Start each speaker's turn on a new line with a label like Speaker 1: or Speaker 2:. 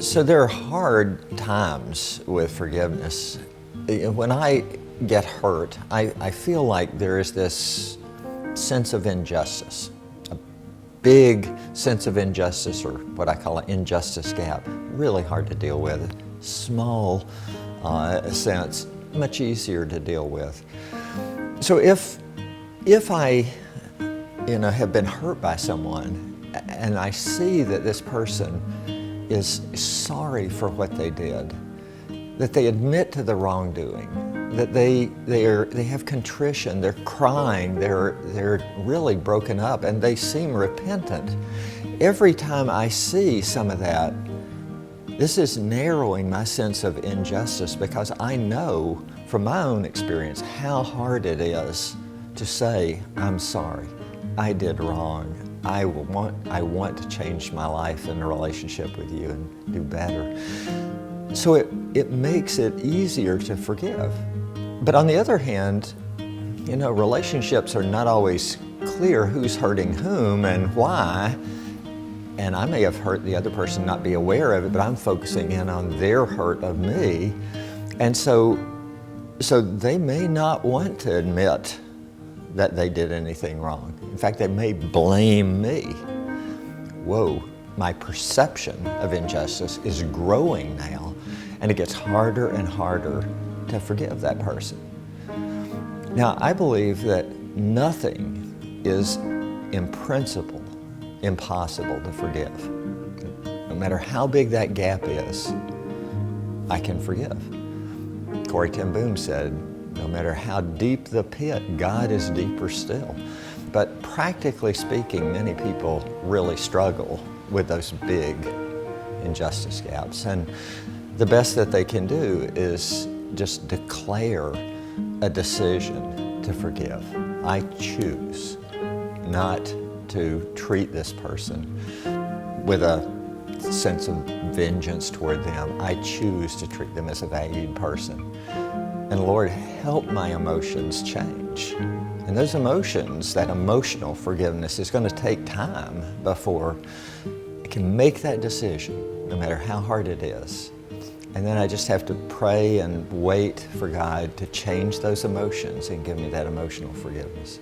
Speaker 1: So there are hard times with forgiveness. When I get hurt, I feel like there is this sense of injustice, a big sense of injustice, or what I call an injustice gap. Really hard to deal with. Small sense, much easier to deal with. So if I have been hurt by someone and I see that this person is sorry for what they did, that they admit to the wrongdoing, that they have contrition, they're crying, they're really broken up, and they seem repentant. Every time I see some of that, this is narrowing my sense of injustice, because I know from my own experience how hard it is to say, I'm sorry, I did wrong. I want to change my life and relationship with you and do better. So it makes it easier to forgive. But on the other hand, relationships are not always clear who's hurting whom and why. And I may have hurt the other person, not be aware of it, but I'm focusing in on their hurt of me. And so they may not want to admit that they did anything wrong. In fact, they may blame me. Whoa, my perception of injustice is growing now, and it gets harder and harder to forgive that person. Now, I believe that nothing is, in principle, impossible to forgive. No matter how big that gap is, I can forgive. Corrie ten Boom said, no matter how deep the pit, God is deeper still. But practically speaking, many people really struggle with those big injustice gaps. And the best that they can do is just declare a decision to forgive. I choose not to treat this person with a sense of vengeance toward them. I choose to treat them as a valued person. And Lord, help my emotions change. And those emotions, that emotional forgiveness, is going to take time before I can make that decision, no matter how hard it is. And then I just have to pray and wait for God to change those emotions and give me that emotional forgiveness.